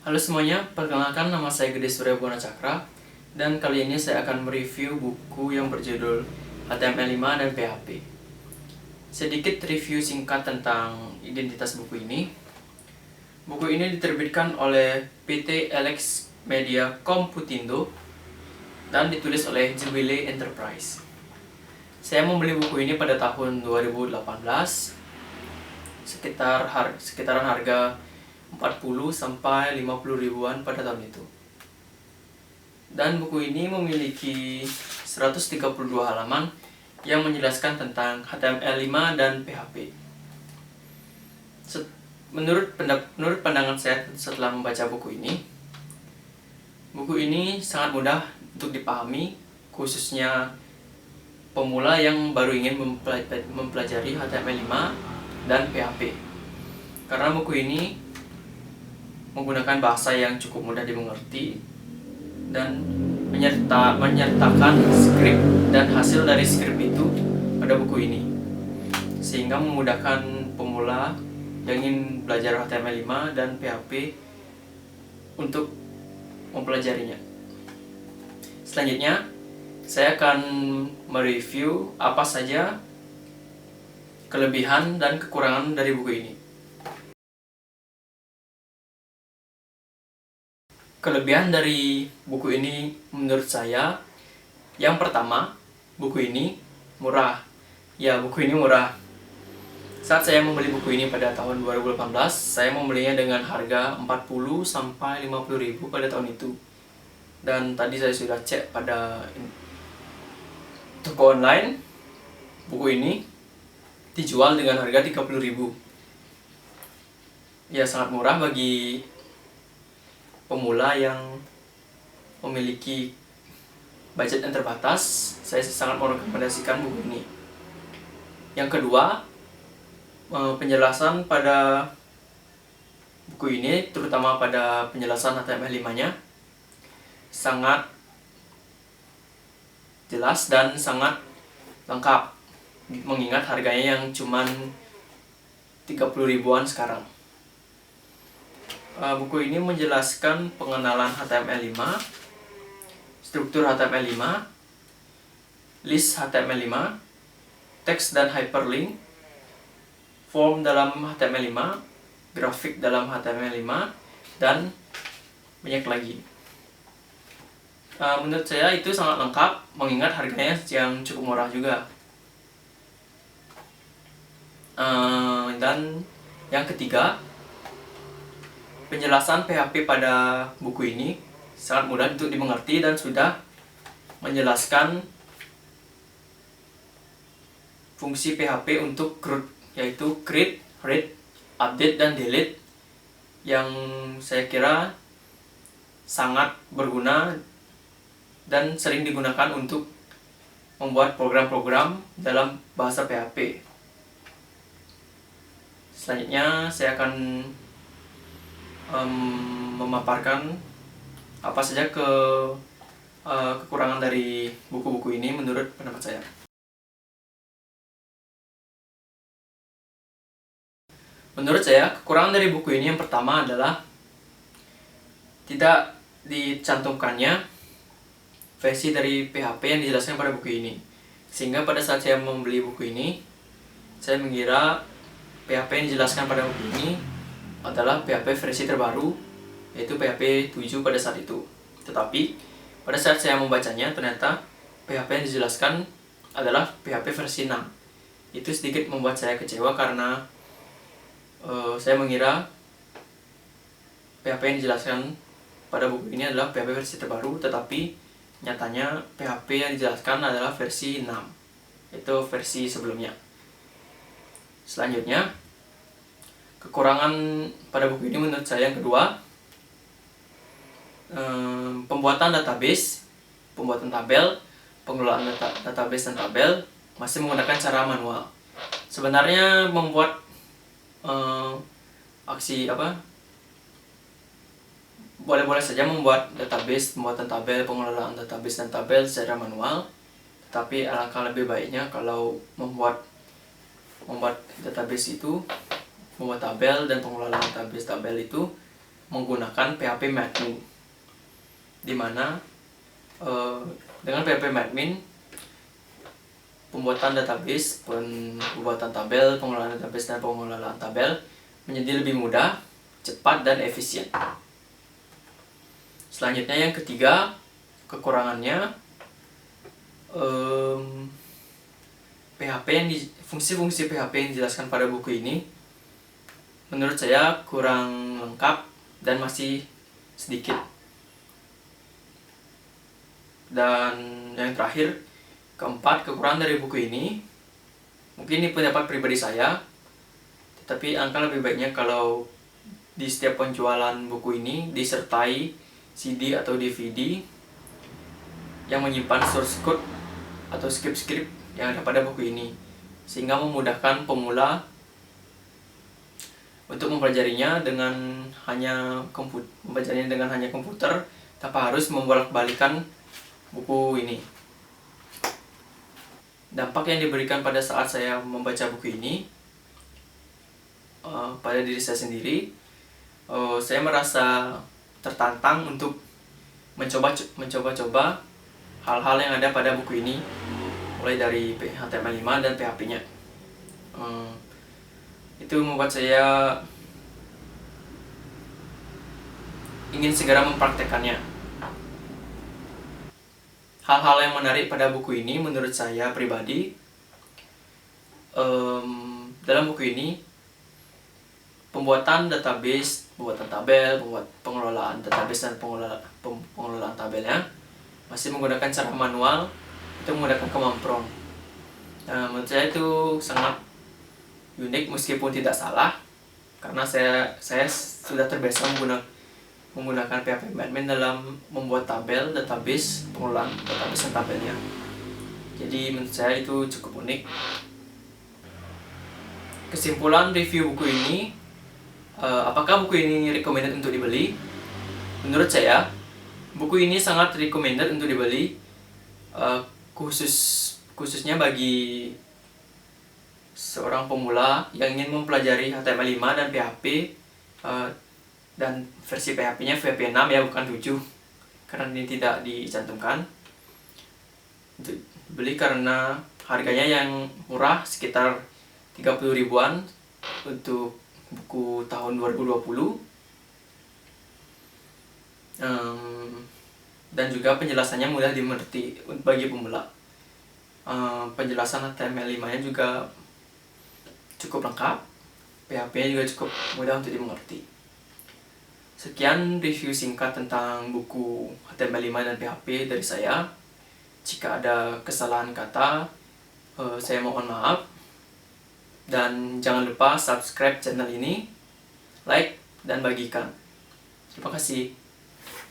Halo semuanya, perkenalkan nama saya Gede Surya Buwana Cakra. Dan kali ini saya akan mereview buku yang berjudul HTML5 dan PHP. Sedikit review singkat tentang identitas buku ini. Buku ini diterbitkan oleh PT Alex Media Komputindo dan ditulis oleh Jubilee Enterprise. Saya membeli buku ini pada tahun 2018, sekitaran harga 40 sampai 50 ribuan pada tahun itu. Dan buku ini memiliki 132 halaman yang menjelaskan tentang HTML5 dan PHP. Menurut pandangan saya setelah membaca buku ini sangat mudah untuk dipahami, khususnya pemula yang baru ingin mempelajari HTML5 dan PHP. Karena buku ini menggunakan bahasa yang cukup mudah dimengerti dan menyertakan skrip dan hasil dari skrip itu pada buku ini, sehingga memudahkan pemula yang ingin belajar HTML5 dan PHP untuk mempelajarinya. Selanjutnya, saya akan mereview apa saja kelebihan dan kekurangan dari buku ini. Kelebihan dari buku ini menurut saya, yang pertama, buku ini murah. Ya, buku ini murah. Saat saya membeli buku ini pada tahun 2018, saya membelinya dengan harga 40 sampai 50 ribu pada tahun itu. Dan tadi saya sudah cek pada toko online, buku ini dijual dengan harga 30 ribu. Ya, sangat murah bagi pemula yang memiliki budget yang terbatas. Saya sangat merekomendasikan buku ini. Yang kedua, penjelasan pada buku ini, terutama pada penjelasan HTML5-nya, sangat jelas dan sangat lengkap, mengingat harganya yang cuman 30 ribuan sekarang. Buku ini menjelaskan pengenalan HTML5, struktur HTML5, list HTML5, teks dan hyperlink, form dalam HTML5, grafik dalam HTML5, dan banyak lagi. Menurut saya itu sangat lengkap, mengingat harganya yang cukup murah juga. Dan yang ketiga, penjelasan PHP pada buku ini sangat mudah untuk dimengerti dan sudah menjelaskan fungsi PHP untuk CRUD, yaitu create, read, update, dan delete, yang saya kira sangat berguna dan sering digunakan untuk membuat program-program dalam bahasa PHP. Selanjutnya saya akan memaparkan apa saja kekurangan dari buku-buku ini menurut pendapat saya. Menurut saya, kekurangan dari buku ini yang pertama adalah tidak dicantumkannya versi dari PHP yang dijelaskan pada buku ini. Sehingga pada saat saya membeli buku ini, saya mengira PHP yang dijelaskan pada buku ini adalah PHP versi terbaru, yaitu PHP 7 pada saat itu. Tetapi pada saat saya membacanya, ternyata PHP yang dijelaskan adalah PHP versi 6. Itu sedikit membuat saya kecewa karena saya mengira PHP yang dijelaskan pada buku ini adalah PHP versi terbaru, tetapi nyatanya PHP yang dijelaskan adalah versi 6, itu versi sebelumnya. Selanjutnya, kekurangan pada buku ini menurut saya yang kedua, pembuatan database, pembuatan tabel, pengelolaan database dan tabel masih menggunakan cara manual. Sebenarnya membuat boleh-boleh saja membuat database, pembuatan tabel, pengelolaan database dan tabel secara manual, tetapi alangkah lebih baiknya kalau membuat database itu, membuat tabel dan pengelolaan database tabel itu menggunakan PHP Madmin, dimana dengan PHP Madmin pembuatan database, pembuatan tabel, pengelolaan database dan pengelolaan tabel menjadi lebih mudah, cepat dan efisien. Selanjutnya yang ketiga, kekurangannya fungsi-fungsi PHP yang dijelaskan pada buku ini menurut saya kurang lengkap dan masih sedikit. Dan yang terakhir, keempat, kekurangan dari buku ini, mungkin ini pendapat pribadi saya, tetapi angka lebih baiknya kalau di setiap penjualan buku ini disertai CD atau DVD yang menyimpan source code atau script yang ada pada buku ini, sehingga memudahkan pemula untuk mempelajarinya dengan hanya komputer tanpa harus membolak-balikan buku ini. Dampak yang diberikan pada saat saya membaca buku ini pada diri saya sendiri, saya merasa tertantang untuk mencoba-coba hal-hal yang ada pada buku ini, mulai dari HTML5 dan PHP-nya. Itu membuat saya ingin segera mempraktekannya. Hal-hal yang menarik pada buku ini menurut saya pribadi, dalam buku ini pembuatan database, pembuatan tabel, pengelolaan database dan pengelolaan tabelnya masih menggunakan cara manual, itu menggunakan command prompt. Menurut saya itu sangat unik meskipun tidak salah, karena saya sudah terbiasa menggunakan PHP Madmin dalam membuat tabel, database, pengelolaan database dan tabelnya. Jadi menurut saya itu cukup unik. Kesimpulan review buku ini, apakah buku ini recommended untuk dibeli? Menurut saya, buku ini sangat recommended untuk dibeli, khususnya bagi seorang pemula yang ingin mempelajari HTML5 dan PHP, dan versi PHP-nya PHP 6 ya, bukan 7, karena ini tidak dicantumkan. Untuk beli karena harganya yang murah, sekitar 30 ribuan untuk buku tahun 2020. Dan juga penjelasannya mudah dimengerti bagi pemula. Penjelasan HTML5 nya juga cukup lengkap, PHP-nya juga cukup mudah untuk dimengerti. Sekian review singkat tentang buku HTML5 dan PHP dari saya. Jika ada kesalahan kata, saya mohon maaf. Dan jangan lupa subscribe channel ini, like, dan bagikan. Terima kasih.